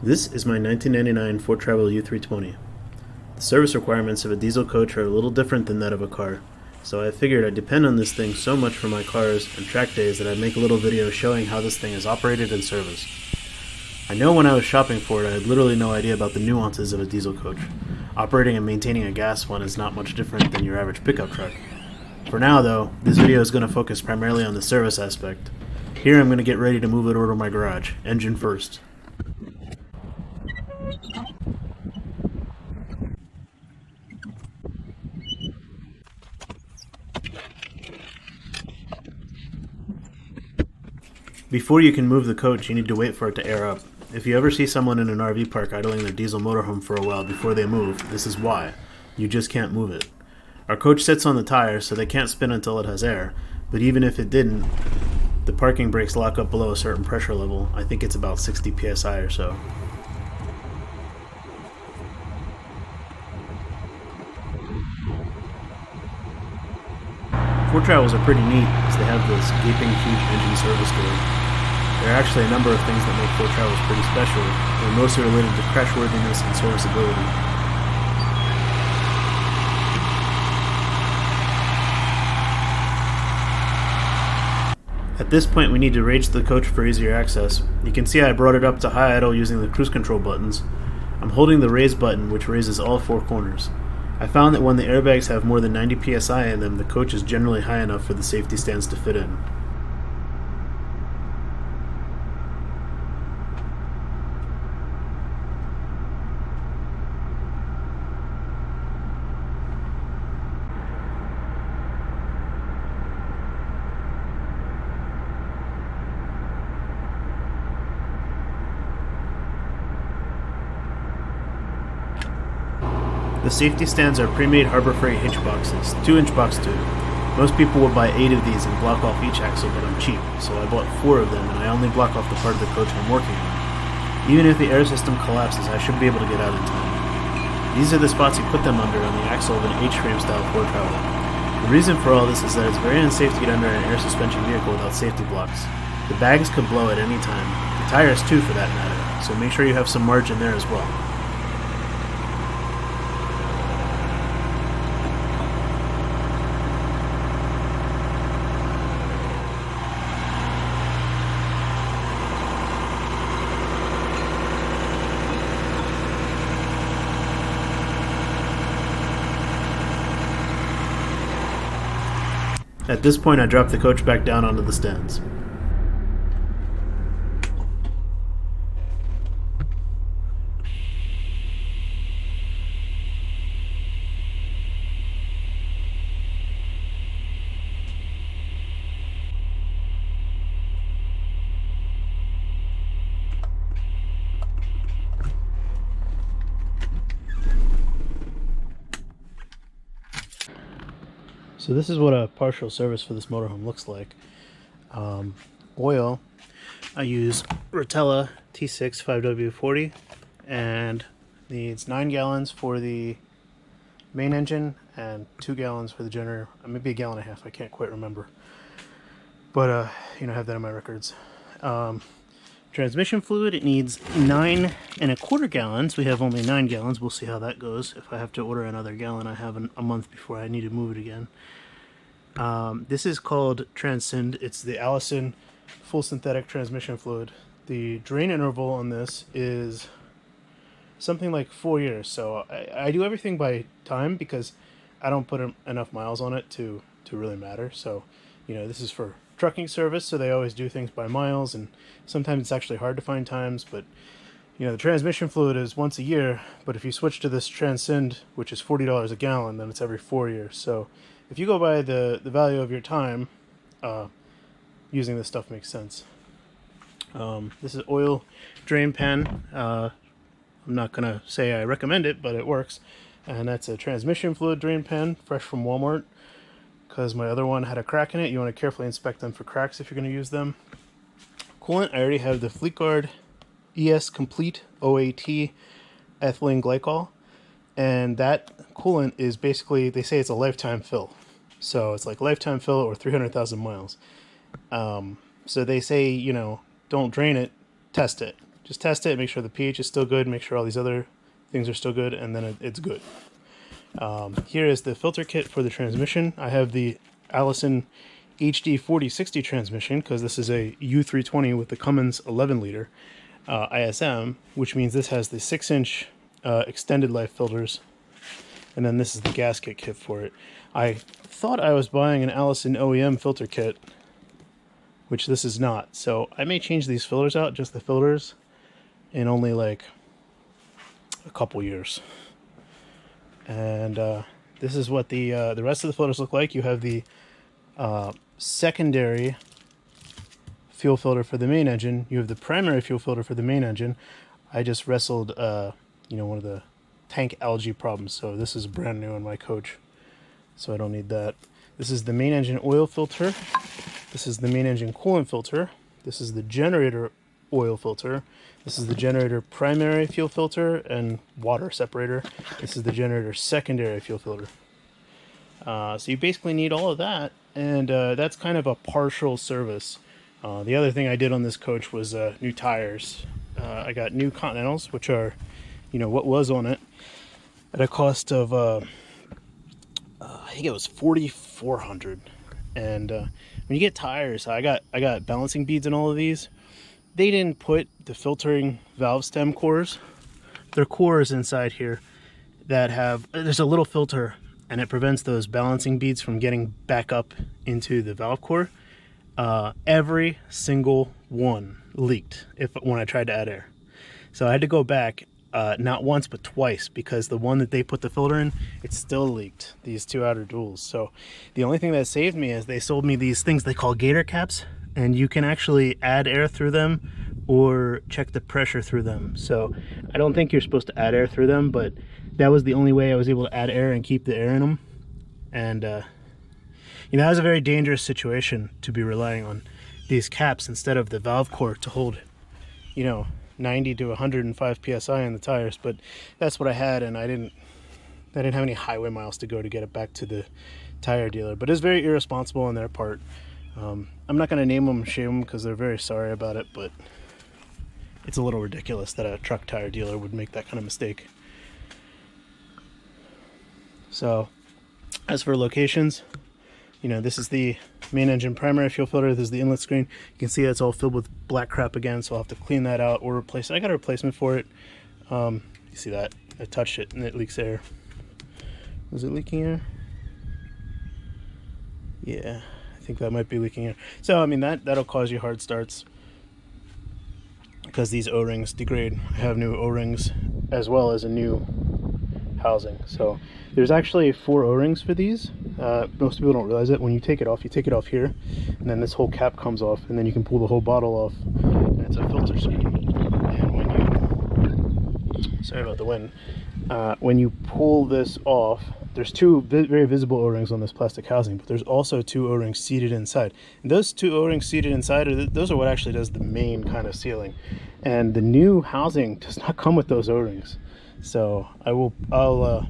This is my 1999 Foretravel U320. The service requirements of a diesel coach are a little different than that of a car, so I figured I'd depend on this thing so much for my cars and track days that I'd make a little video showing how this thing is operated and serviced. I know when I was shopping for it I had literally no idea about the nuances of a diesel coach. Operating and maintaining a gas one is not much different than your average pickup truck. For now though, this video is going to focus primarily on the service aspect. Here I'm going to get ready to move it over to my garage, engine first. Before you can move the coach, you need to wait for it to air up. If you ever see someone in an RV park idling their diesel motorhome for a while before they move, this is why. You just can't move it. Our coach sits on the tires, so they can't spin until it has air, but even if it didn't, the parking brakes lock up below a certain pressure level. I think it's about 60 psi or so. Foretravels are pretty neat because they have this gaping huge engine service door. There are actually a number of things that make Foretravels pretty special, and mostly related to crashworthiness and serviceability. At this point we need to raise the coach for easier access. You can see I brought it up to high idle using the cruise control buttons. I'm holding the raise button, which raises all four corners. I found that when the airbags have more than 90 psi in them, the coach is generally high enough for the safety stands to fit in. The safety stands are pre-made Harbor Freight hitch boxes, 2-inch box tube. Most people would buy 8 of these and block off each axle, but I'm cheap, so I bought 4 of them and I only block off the part of the coach I'm working on. Even if the air system collapses, I should be able to get out in time. These are the spots you put them under on the axle of an H-frame style Foretravel. The reason for all this is that it's very unsafe to get under an air suspension vehicle without safety blocks. The bags could blow at any time, the tires too for that matter, so make sure you have some margin there as well. At this point, I drop the coach back down onto the stands. So this is what a partial service for this motorhome looks like. Oil, I use Rotella T6 5W40 and needs 9 gallons for the main engine and 2 gallons for the generator. Maybe a gallon and a half, I can't quite remember. But, I have that in my records. Transmission fluid, it needs 9¼ gallons. We have only 9 gallons. We'll see how that goes. If I have to order another gallon, I have a month before I need to move it again. This is called Transcend. It's the Allison full synthetic transmission fluid. The drain interval on this is something like 4 years. So I do everything by time because I don't put enough miles on it to really matter. So, this is for trucking service, so they always do things by miles, and sometimes it's actually hard to find times, but the transmission fluid is once a year, but if you switch to this Transcend, which is $40 a gallon, then it's every 4 years. So if you go by the value of your time, using this stuff makes sense. This is oil drain pen. I'm not gonna say I recommend it, but it works. And that's a transmission fluid drain pen, fresh from Walmart, because my other one had a crack in it. You want to carefully inspect them for cracks if you're going to use them. Coolant, I already have the Fleetguard ES Complete OAT ethylene glycol, and that coolant is basically, they say it's a lifetime fill. So it's like lifetime fill or 300,000 miles. So they say, don't drain it, test it. Just test it, make sure the pH is still good, make sure all these other things are still good, and then it's good. Here is the filter kit for the transmission. I have the Allison HD 4060 transmission because this is a U320 with the Cummins 11 liter ISM, which means this has the 6-inch extended life filters, and then this is the gasket kit for it. I thought I was buying an Allison OEM filter kit, which this is not, so I may change these filters out, just the filters, in only like a couple years. And this is what the rest of the filters look like. You have the secondary fuel filter for the main engine. You have the primary fuel filter for the main engine. I just wrestled, one of the tank algae problems, so this is brand new in my coach, so I don't need that. This is the main engine oil filter. This is the main engine coolant filter. This is the generator oil filter. This is the generator primary fuel filter and water separator. This is the generator secondary fuel filter. So you basically need all of that, and that's kind of a partial service. The other thing I did on this coach was new tires. I got new Continentals, which are, what was on it, at a cost of I think it was $4,400. And when you get tires, I got balancing beads in all of these. They didn't put the filtering valve stem cores. There are cores inside here that have, there's a little filter, and it prevents those balancing beads from getting back up into the valve core. Every single one leaked when I tried to add air. So I had to go back, not once but twice, because the one that they put the filter in, it still leaked, these two outer duals. So the only thing that saved me is they sold me these things they call gator caps, and you can actually add air through them or check the pressure through them. So I don't think you're supposed to add air through them, but that was the only way I was able to add air and keep the air in them. And that was a very dangerous situation to be relying on these caps instead of the valve core to hold 90 to 105 psi in the tires. But that's what I had, and I didn't have any highway miles to go to get it back to the tire dealer. But it's very irresponsible on their part. I'm not going to name them and shame them because they're very sorry about it, but it's a little ridiculous that a truck tire dealer would make that kind of mistake. So as for locations, this is the main engine primary fuel filter. This is the inlet screen. You can see it's all filled with black crap again, so I'll have to clean that out or replace it. I got a replacement for it. You see that? I touched it and it leaks air. Was it leaking air? Yeah, I think that might be leaking air. So, that'll cause you hard starts because these O-rings degrade. I have new O-rings as well as a new housing. So there's actually 4 O-rings for these. Most people don't realize it. When you take it off here, and then this whole cap comes off, and then you can pull the whole bottle off, and it's a filter screen. And when you, sorry about the wind, when you pull this off, there's 2 very visible O-rings on this plastic housing, but there's also 2 O-rings seated inside. And those 2 O-rings seated inside, those are what actually does the main kind of sealing. And the new housing does not come with those O-rings. So I'll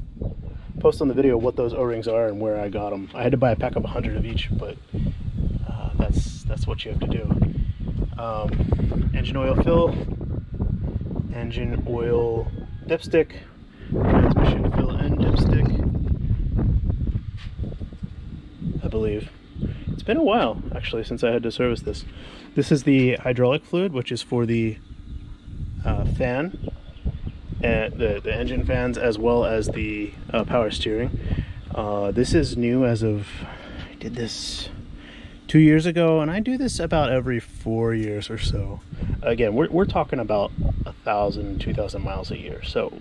post on the video what those O-rings are and where I got them. I had to buy a pack of 100 of each, but that's what you have to do. Engine oil fill, engine oil dipstick, transmission fill and dipstick, I believe. It's been a while actually since I had to service this. This is the hydraulic fluid, which is for the fan, and the engine fans, as well as the power steering. This is new as of, I did this 2 years ago, and I do this about every 4 years or so. Again, we're talking about 1,000, 2,000 miles a year. So,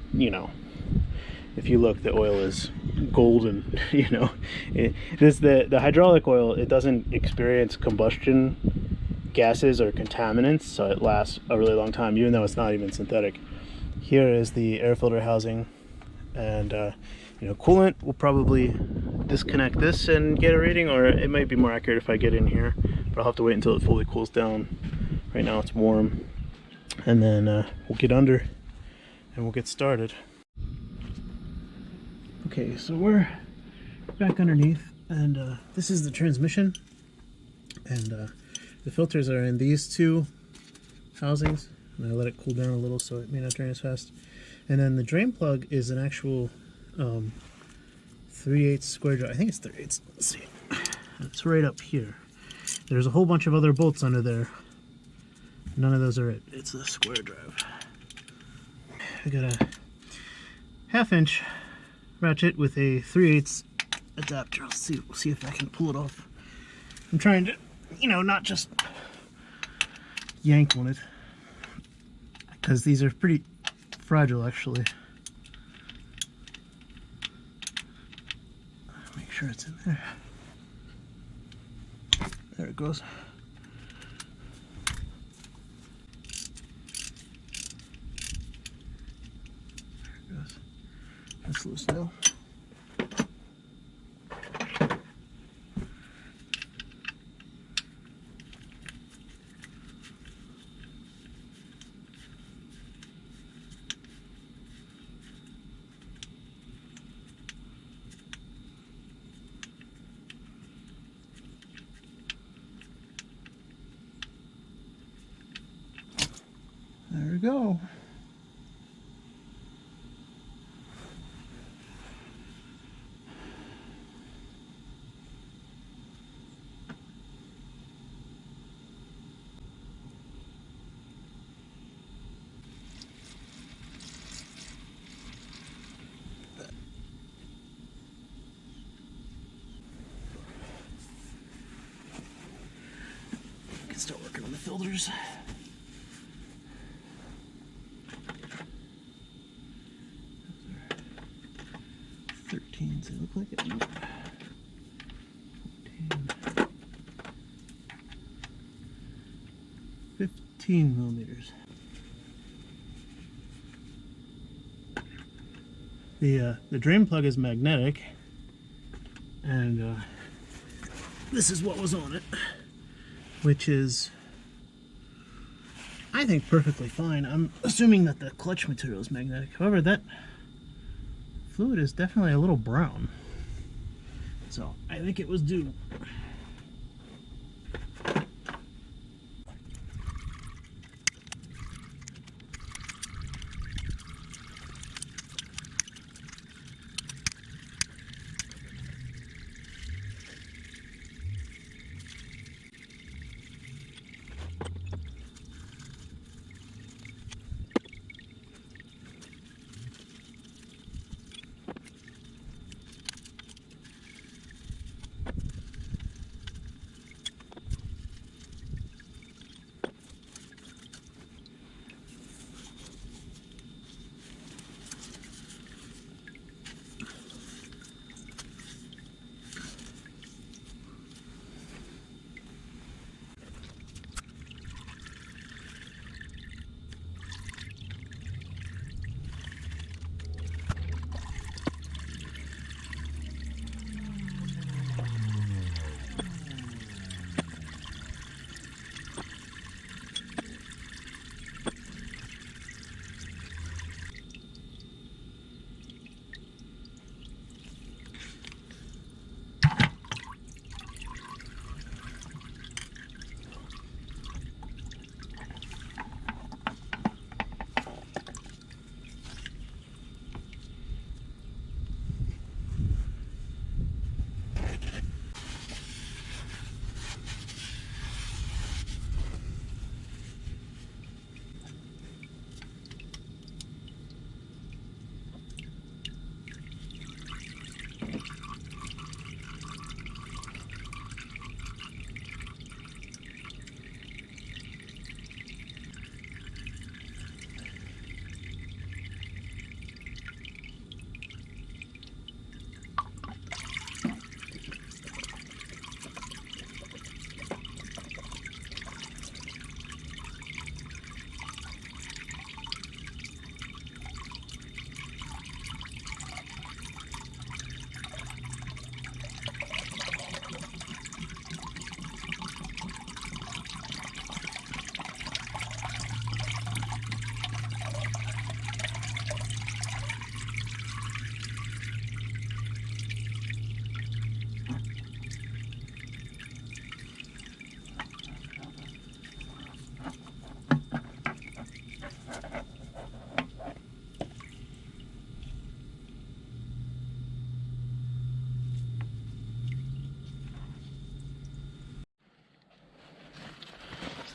if you look, the oil is golden. The hydraulic oil, it doesn't experience combustion gases or contaminants, so it lasts a really long time, even though it's not even synthetic. Here is the air filter housing, and coolant. We'll probably disconnect this and get a reading, or it might be more accurate if I get in here, but I'll have to wait until it fully cools down. Right now it's warm, and then we'll get under and we'll get started. Okay, so we're back underneath, and this is the transmission, and the filters are in these 2 housings and I let it cool down a little so it may not drain as fast. And then the drain plug is an actual 3/8 square drive. I think it's 3/8. Let's see. It's right up here. There's a whole bunch of other bolts under there. None of those are it. It's a square drive. I got a 1/2 inch ratchet with a 3/8 adapter. We'll see if I can pull it off. I'm trying to, you know, not just yank on it, because these are pretty fragile actually. Make sure it's in there. There it goes. There it goes. That's loose now. There we go. Can start working on the filters. 13s, they look like it. 14, 15 millimeters. The drain plug is magnetic, and this is what was on it, which is, I think, perfectly fine. I'm assuming that the clutch material is magnetic. However, that fluid is definitely a little brown, so I think it was due.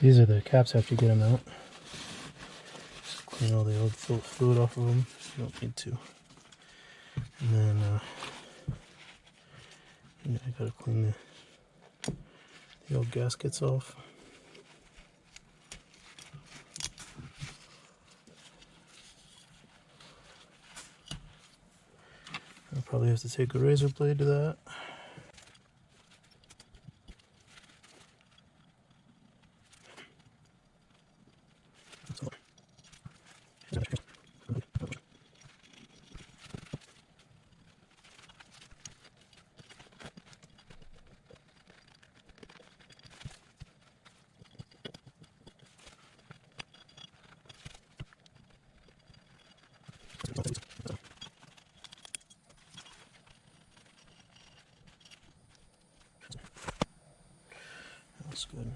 These are the caps after you get them out. Just clean all the old fluid off of them. You don't need to. And then I gotta clean the old gaskets off. I'll probably have to take a razor blade to that. That's good.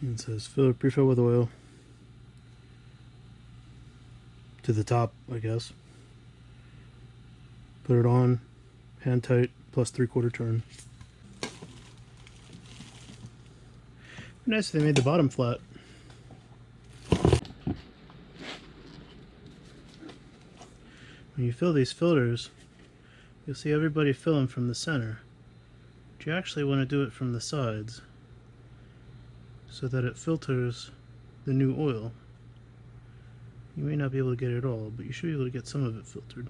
It says pre-fill with oil to the top, I guess. Put it on, hand tight, plus 3/4 turn. Nice, they made the bottom flat. When you fill these filters, you'll see everybody filling from the center. But you actually want to do it from the sides so that it filters the new oil. You may not be able to get it all, but you should be able to get some of it filtered.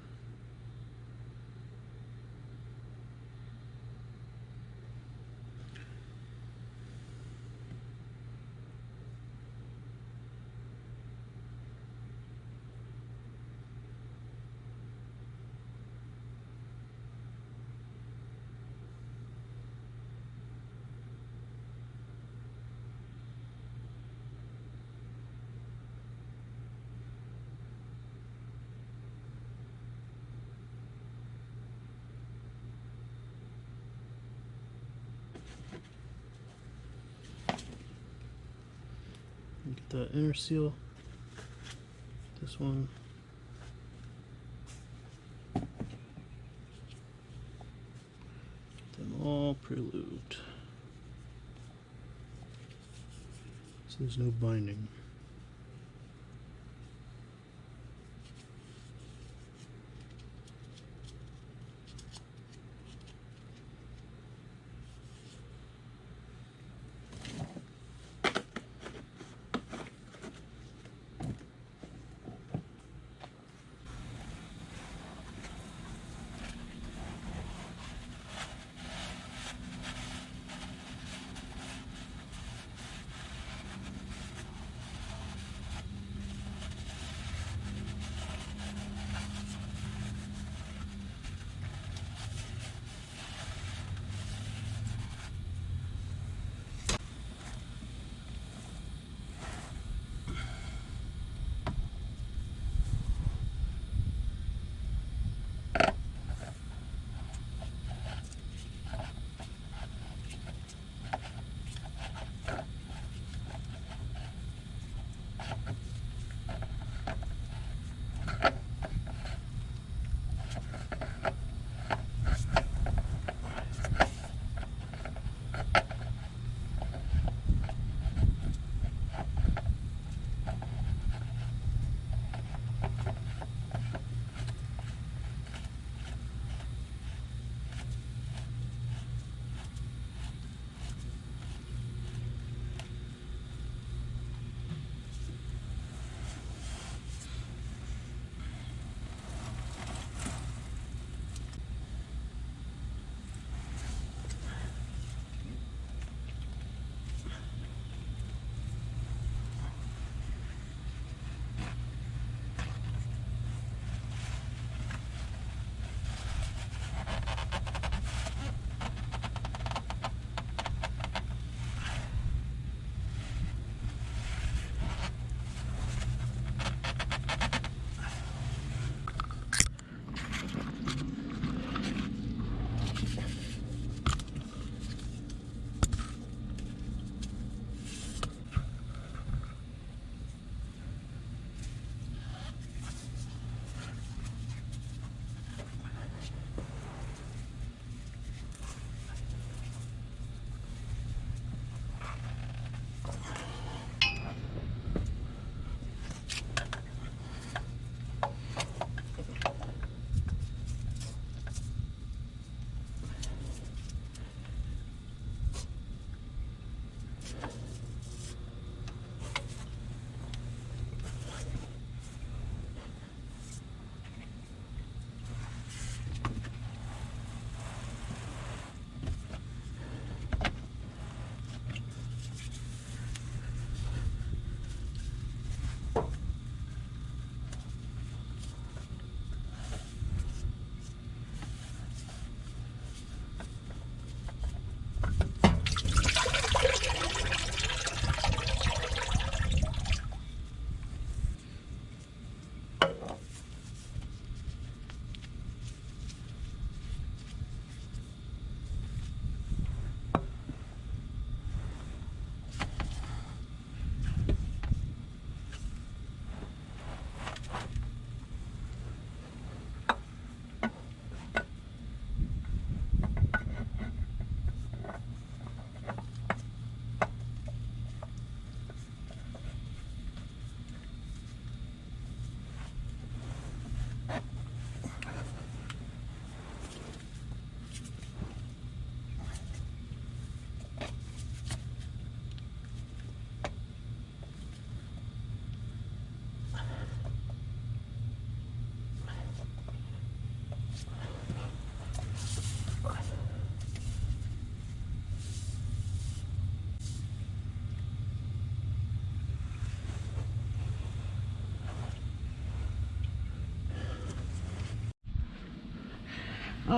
Get that inner seal, this one. Get them all pre-lubed. So there's no binding.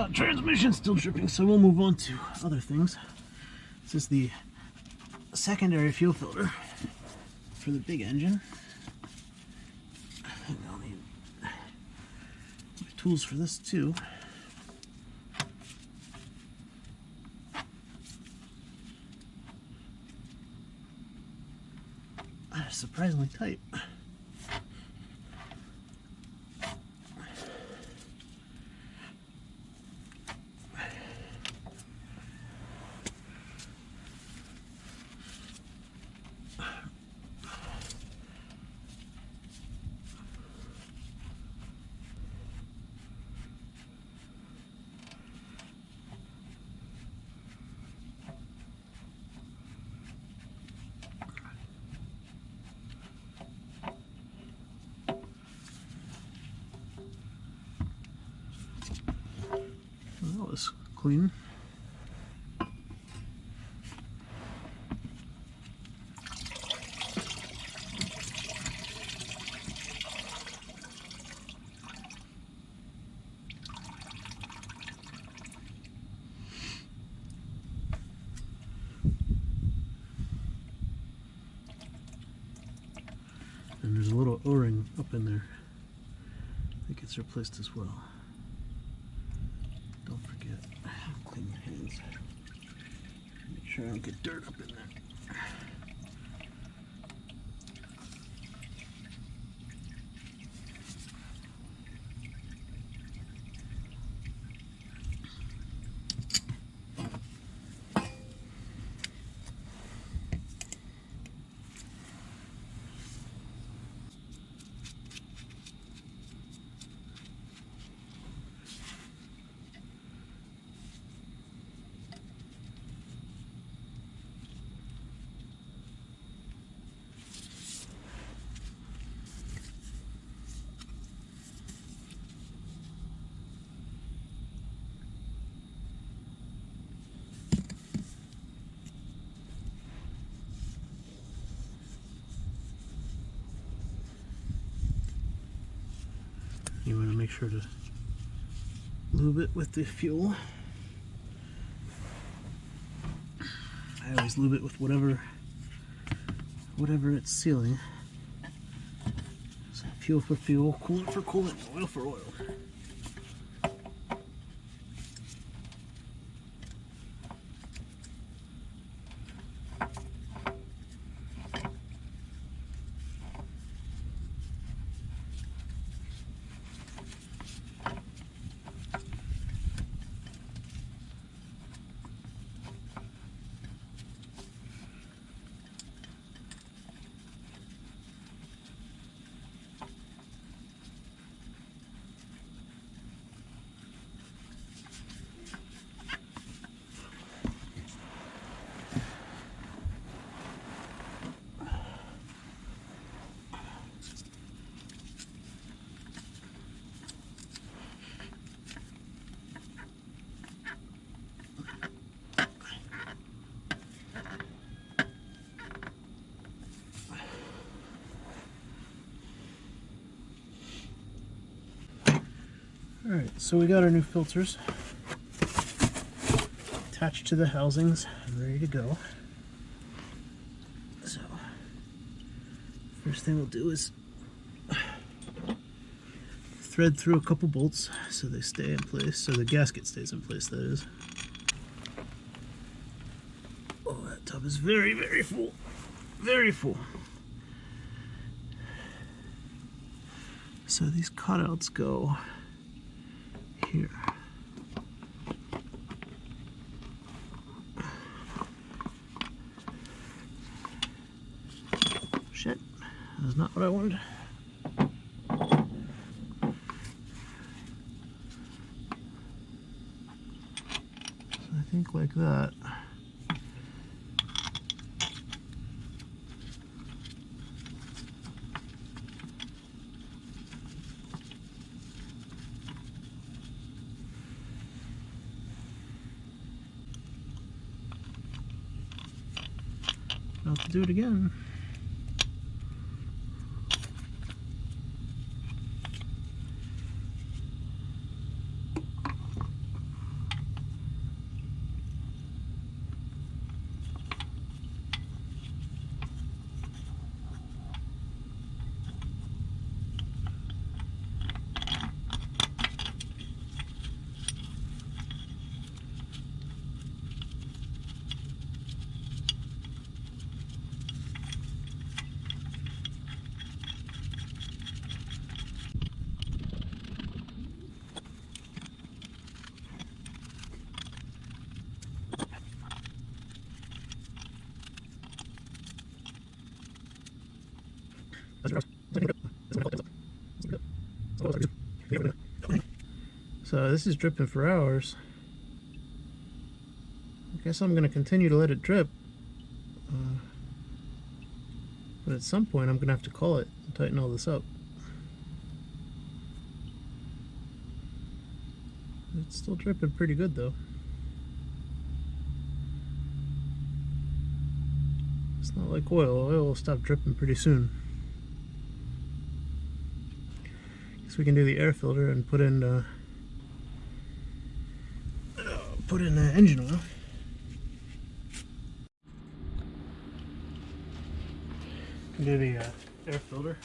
Transmission's still dripping, so we'll move on to other things. This is the secondary fuel filter for the big engine. I think I'll need my tools for this too. Surprisingly tight. That was clean. And there's a little O-ring up in there that gets replaced as well. Don't forget, clean your hands. Make sure I don't get dirt up in there. You want to make sure to lube it with the fuel. I always lube it with whatever it's sealing. So fuel for fuel, coolant for coolant, oil for oil. Alright, so we got our new filters attached to the housings and ready to go. So, first thing we'll do is thread through a couple bolts so they stay in place, so the gasket stays in place, that is. Oh, that tub is very, very full. Very full. So these cutouts go here. Shit, that's not what I wanted. So I think like that. I'll have to do it again. So this is dripping for hours. I guess I'm going to continue to let it drip. But at some point I'm going to have to call it and tighten all this up. It's still dripping pretty good though. It's not like oil. Oil will stop dripping pretty soon. Guess we can do the air filter and put in engine oil. Do the air filter.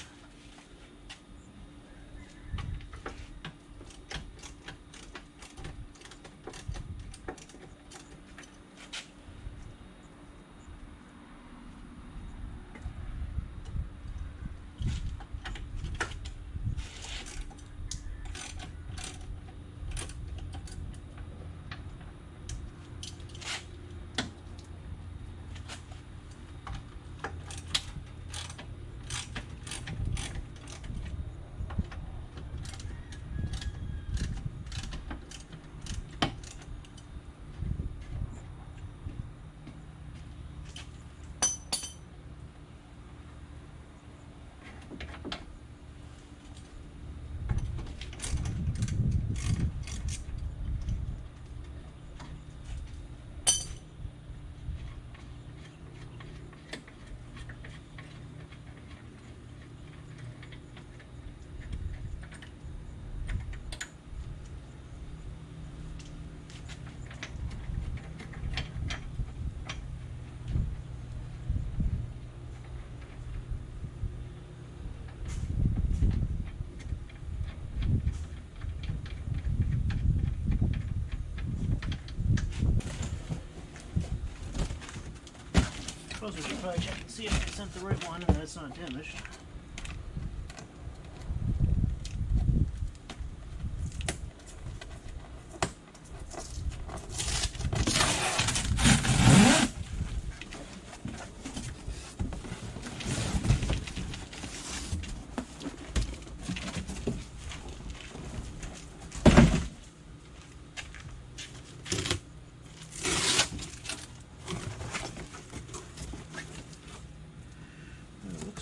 I suppose we should probably check and see if they sent the right one and that it's not damaged.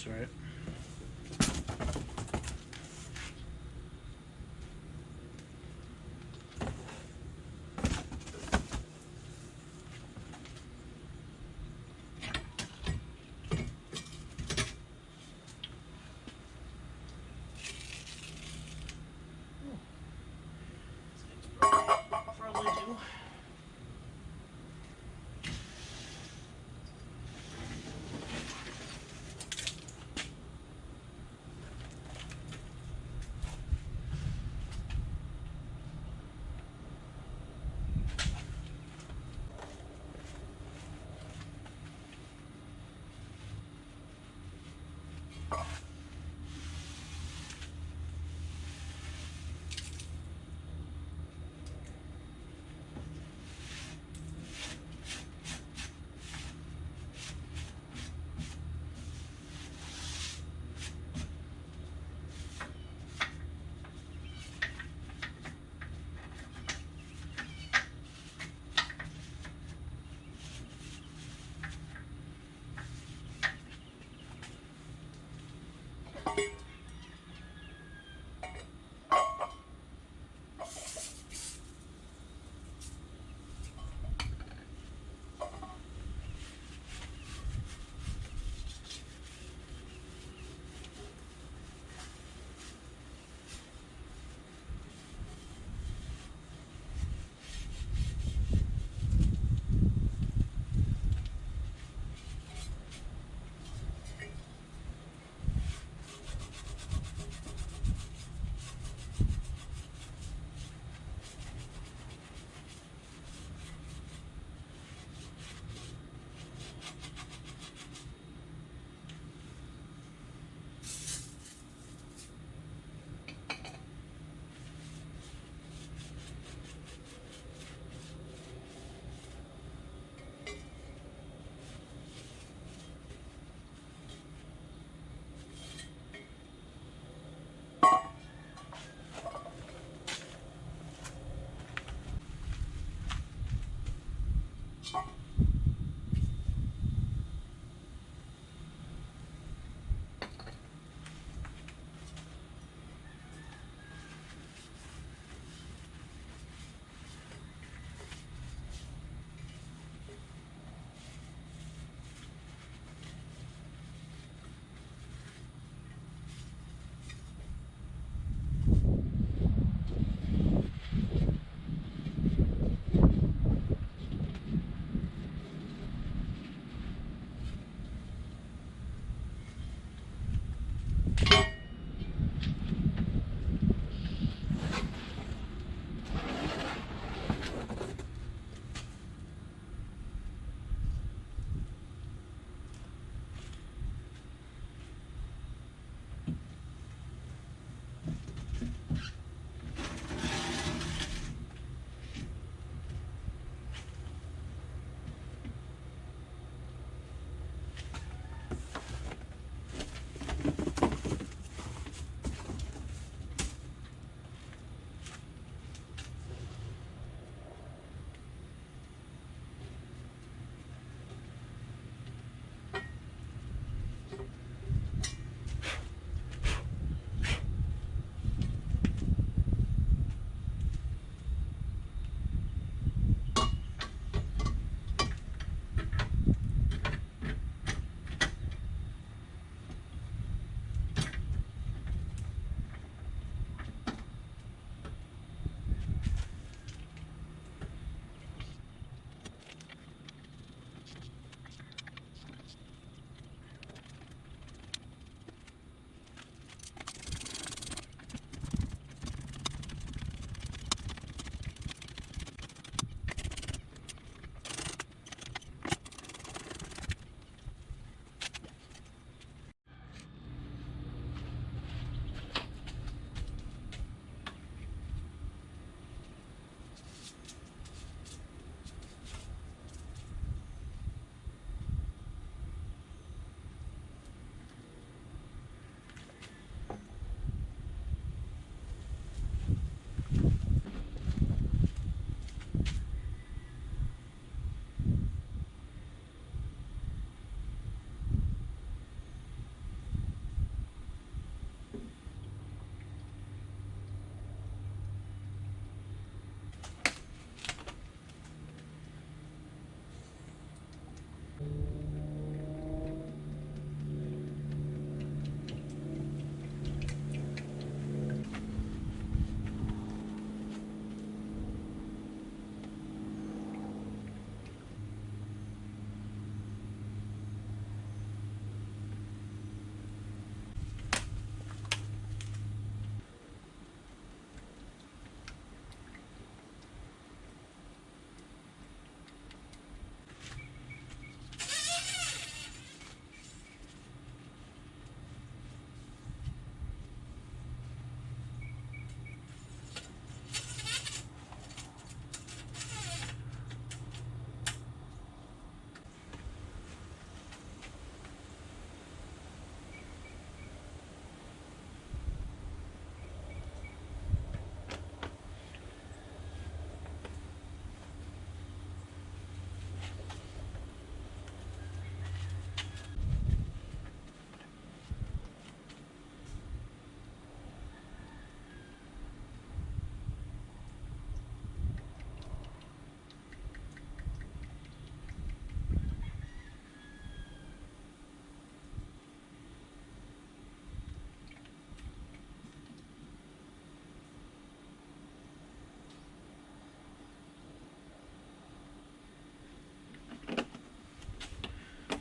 Right. Probably do.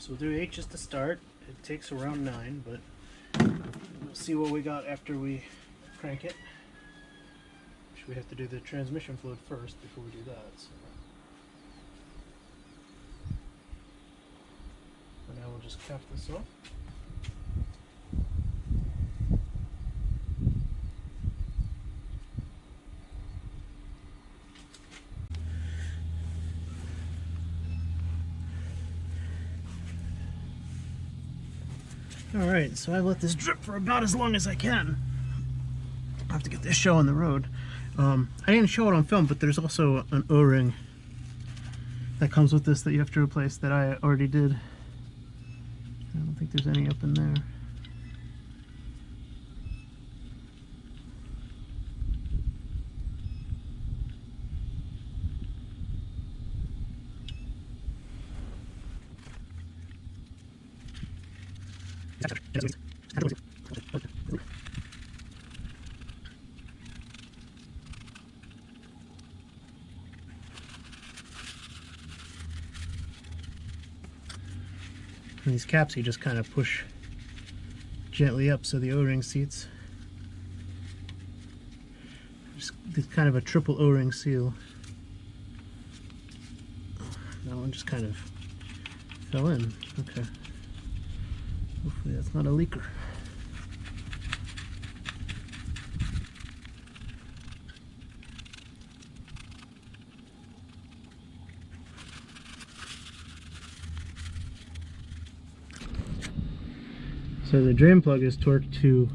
So we'll do 8 just to start. It takes around 9, but we'll see what we got after we crank it. We have to do the transmission fluid first before we do that. So. For now we'll just cap this off. Alright, so I've let this drip for about as long as I can. I have to get this show on the road. I didn't show it on film, but there's also an O-ring that comes with this that you have to replace that I already did. I don't think there's any up in there. And these caps you just kind of push gently up so the O-ring seats. Just it's kind of a triple O-ring seal. That one just kind of fell in. Okay. Hopefully that's not a leaker. So the drain plug is torqued to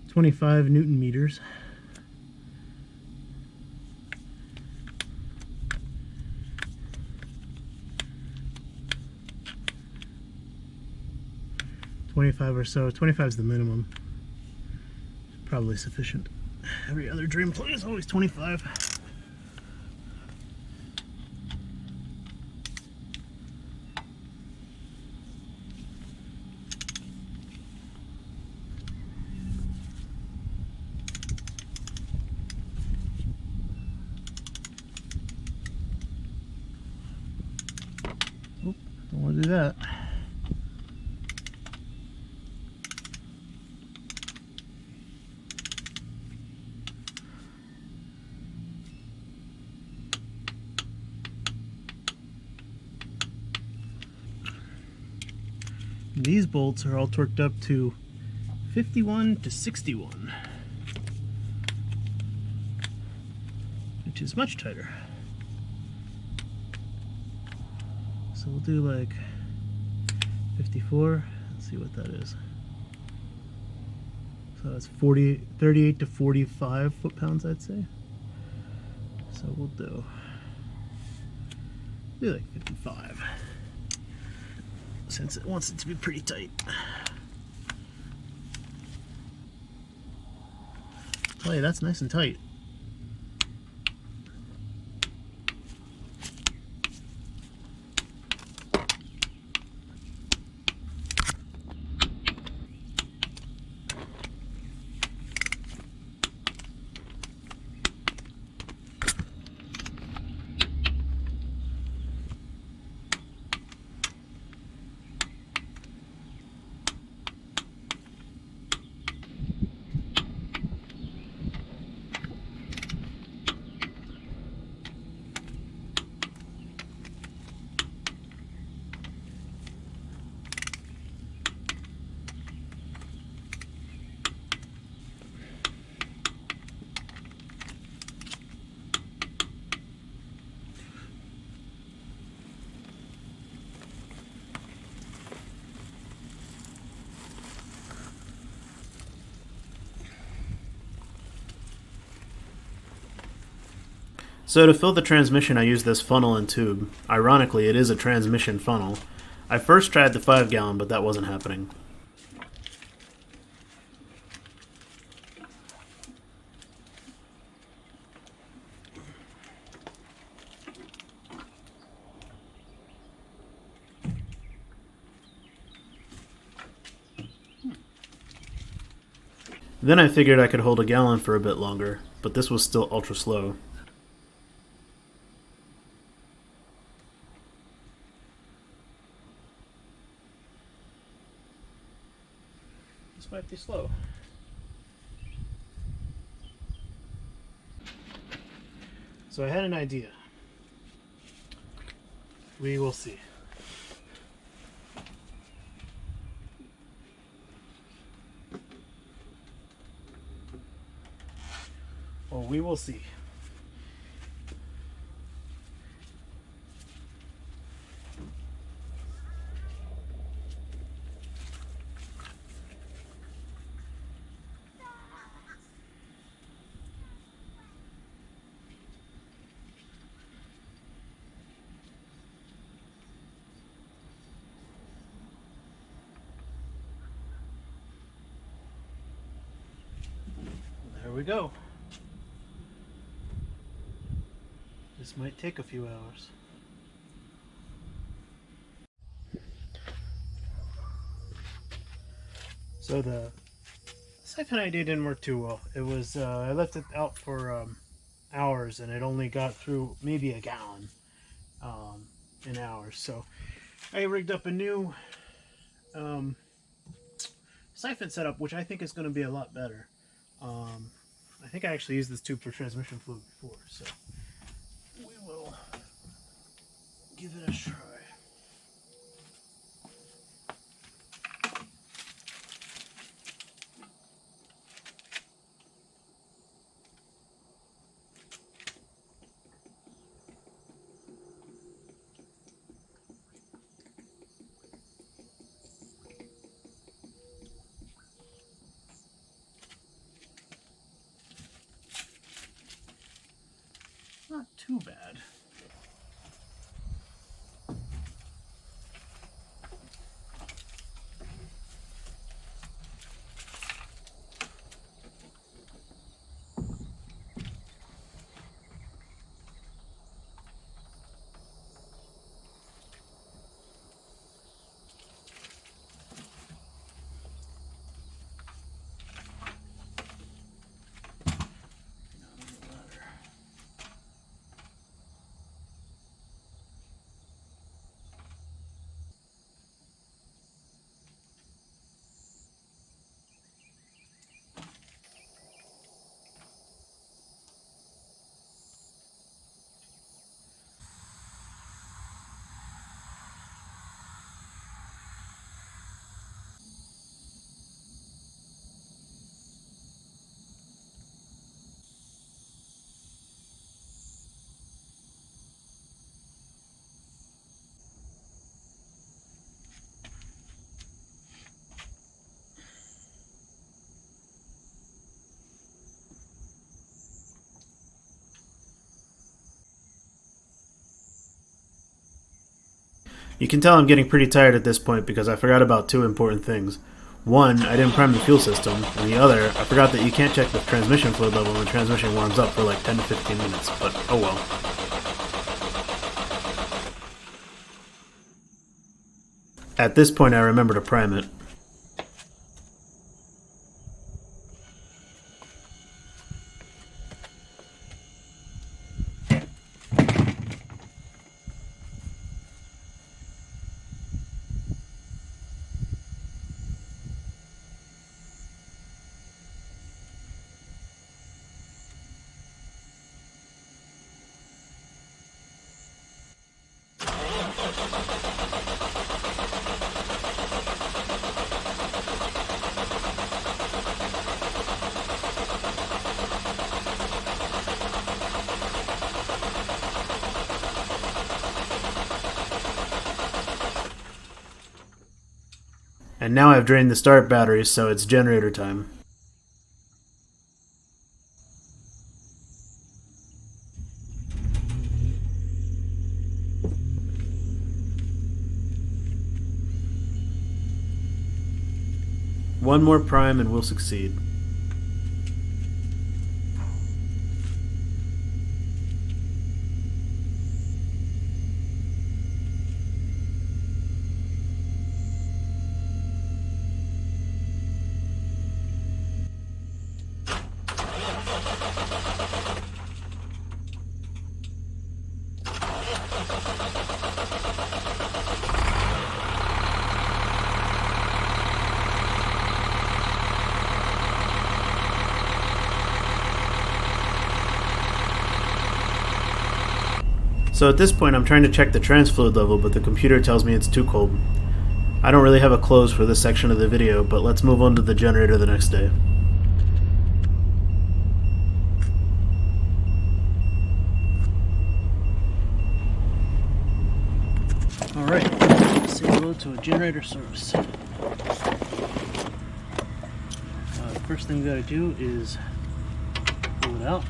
25 Newton meters. .25 or so. 25 is the minimum. Probably sufficient. Every other drain plug is always 25. Oop, don't want to do that. These bolts are all torqued up to 51 to 61, which is much tighter. So we'll do like 54. Let's see what that is. So that's 38 to 45 foot-pounds, I'd say. So we'll do like 55. Since it wants it to be pretty tight. Tell you, that's nice and tight. So to fill the transmission, I use this funnel and tube. Ironically, it is a transmission funnel. I first tried the 5-gallon, but that wasn't happening. Then I figured I could hold a gallon for a bit longer, but this was still ultra slow. This might be slow. So I had an idea. We will see. Well, we will see. There we go. This might take a few hours. So the siphon idea didn't work too well. It was I left it out for hours and it only got through maybe a gallon in hours. So I rigged up a new siphon setup, which I think is going to be a lot better. I think I actually used this tube for transmission fluid before, so we will give it a try. Not too bad. You can tell I'm getting pretty tired at this point because I forgot about two important things. One, I didn't prime the fuel system, and the other, I forgot that you can't check the transmission fluid level when the transmission warms up for like 10 to 15 minutes, but oh well. At this point I remember to prime it. And now I've drained the start batteries, so it's generator time. One more prime and we'll succeed. So at this point I'm trying to check the trans fluid level, but the computer tells me it's too cold. I don't really have a close for this section of the video, but let's move on to the generator the next day. Alright, say hello to a generator service. First thing we gotta do is pull it out.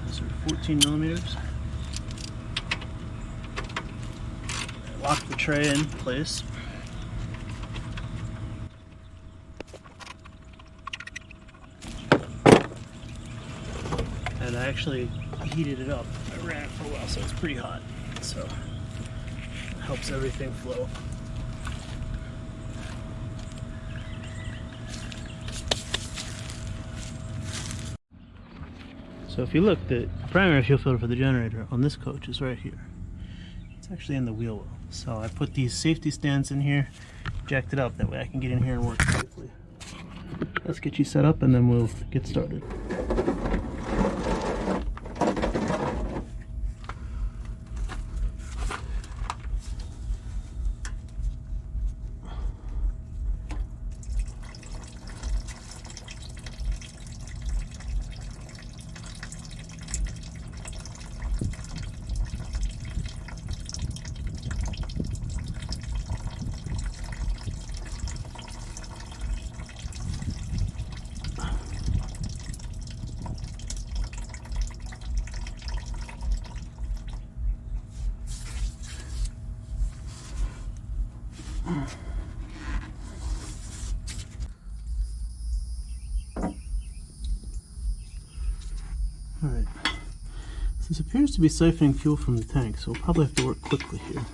Those are 14 millimeters. Lock the tray in place. I actually heated it up. I ran it for a while, so it's pretty hot. So it helps everything flow. So if you look, the primary fuel filter for the generator on this coach is right here. It's actually in the wheel well. So I put these safety stands in here, jacked it up, that way I can get in here and work safely. Let's get you set up and then we'll get started. Alright, so this appears to be siphoning fuel from the tank, so we'll probably have to work quickly here.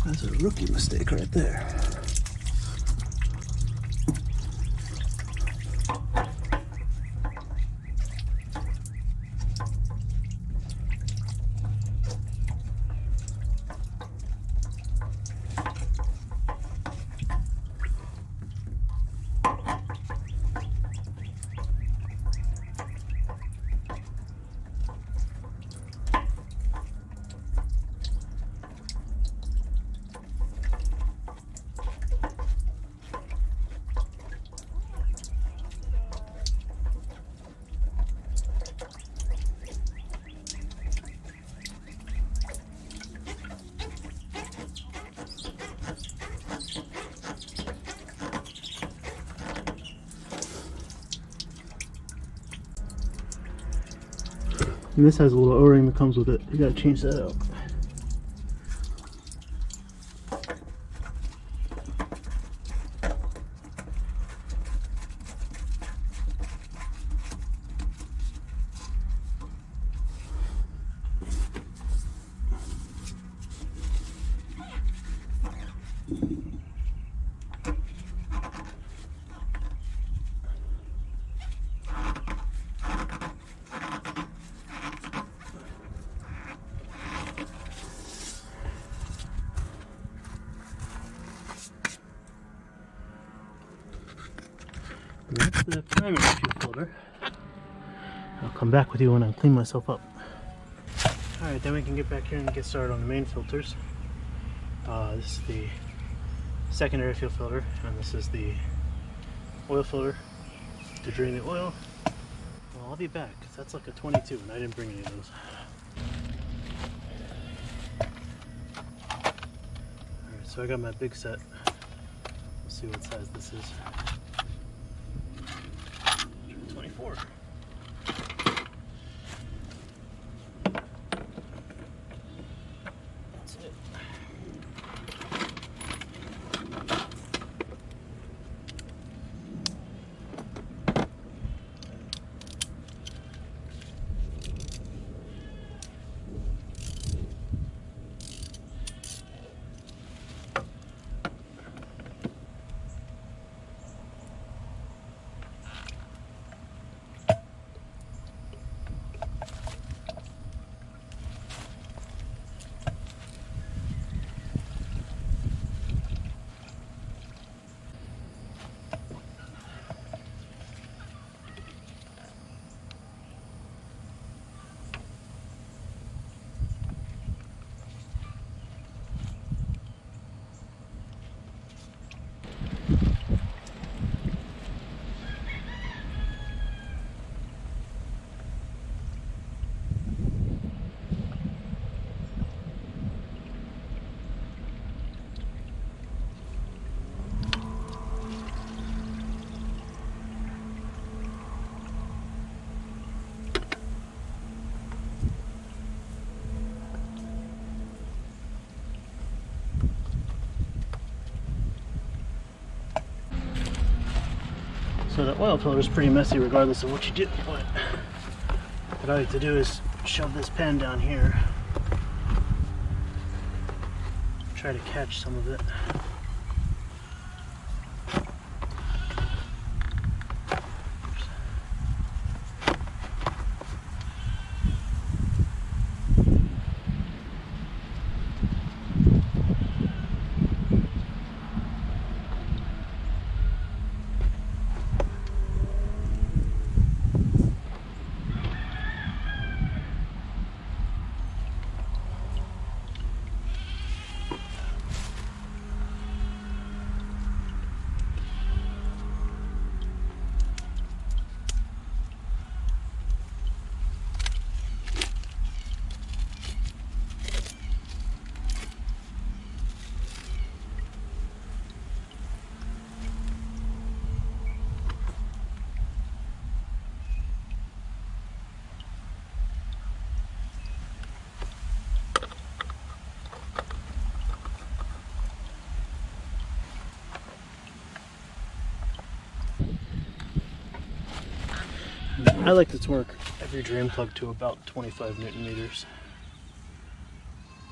That's a rookie mistake right there. And this has a little O-ring that comes with it. You gotta change that out. And that's the primary fuel filter. I'll come back with you when I clean myself up. Alright, then we can get back here and get started on the main filters. This is the secondary fuel filter, and this is the oil filter to drain the oil. Well, I'll be back, because that's like a 22, and I didn't bring any of those. Alright, so I got my big set. Let's see what size this is. 24. That's it. So the oil filter is pretty messy regardless of what you do, but what I like to do is shove this pan down here, try to catch some of it. I like to torque every drain plug to about 25 Newton meters.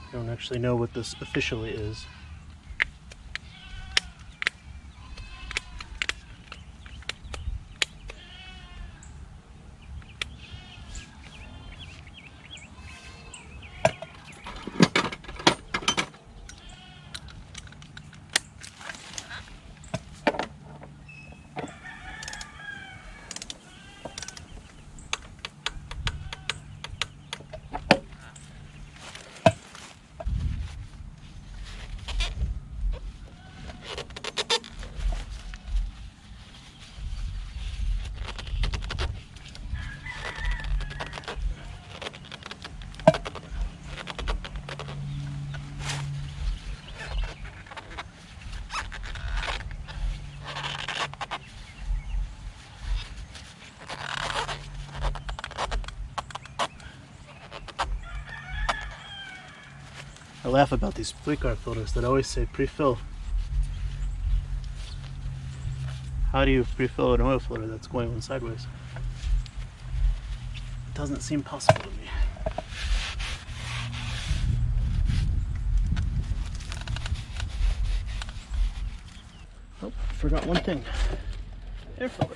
I don't actually know what this officially is. I laugh about these fleet car filters that always say pre-fill. How do you pre-fill an oil filter that's going on sideways? It doesn't seem possible to me. Oh, forgot one thing. Air filter.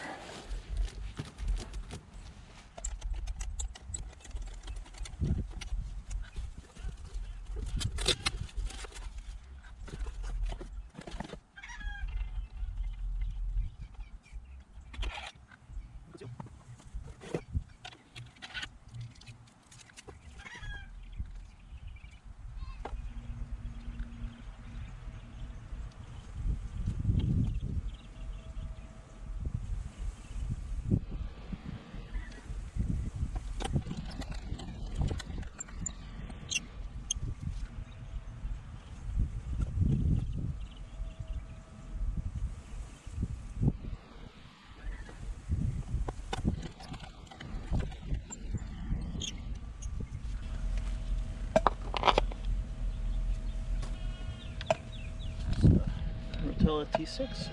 Bella T6.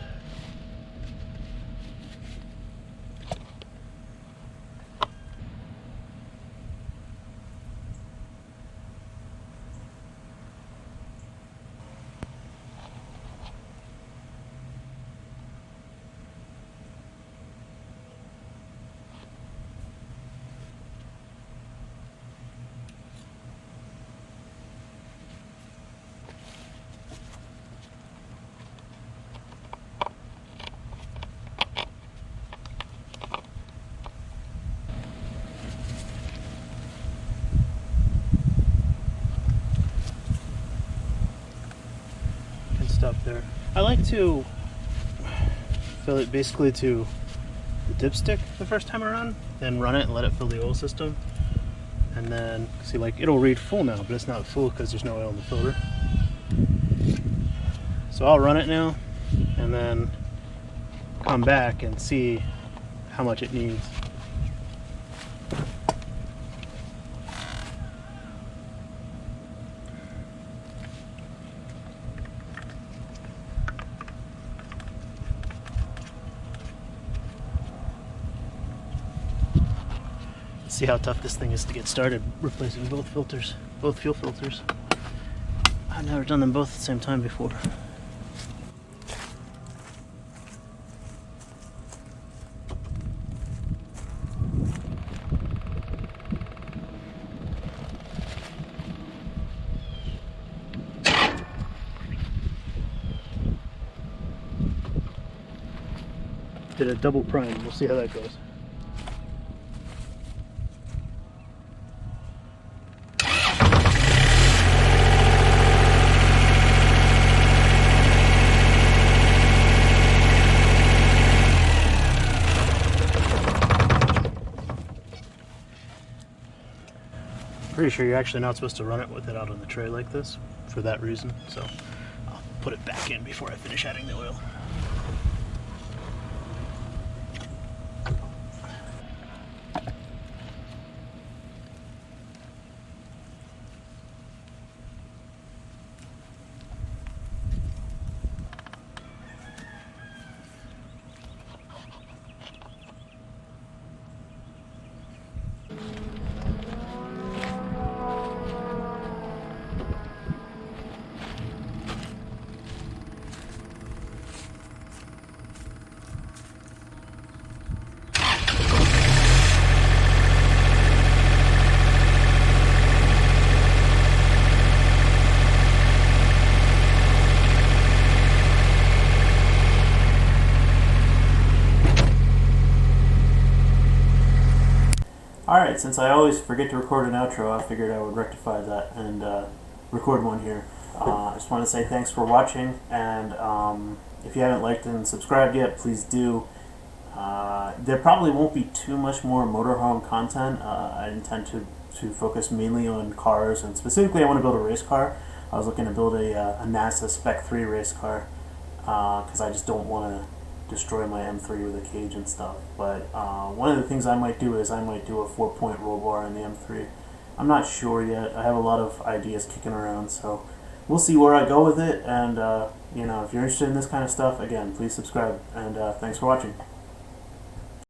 Stop there. I like to fill it basically to the dipstick the first time around, then run it and let it fill the oil system. And then, see, like, it'll read full now, but it's not full because there's no oil in the filter. So I'll run it now and then come back and see how much it needs. See how tough this thing is to get started replacing both filters, both fuel filters. I've never done them both at the same time before. Did a double prime, we'll see how that goes. Pretty sure you're actually not supposed to run it with it out on the tray like this for that reason, so I'll put it back in before I finish adding the oil. Alright, since I always forget to record an outro, I figured I would rectify that and record one here. I just want to say thanks for watching, and if you haven't liked and subscribed yet, please do. There probably won't be too much more motorhome content. I intend to focus mainly on cars, and specifically I want to build a race car. I was looking to build a NASA Spec 3 race car because I just don't want to destroy my M3 with a cage and stuff. But one of the things I might do is I might do a 4-point roll bar in the M3. I'm not sure yet. I have a lot of ideas kicking around, so we'll see where I go with it. And you know, if you're interested in this kind of stuff, again, please subscribe, and thanks for watching.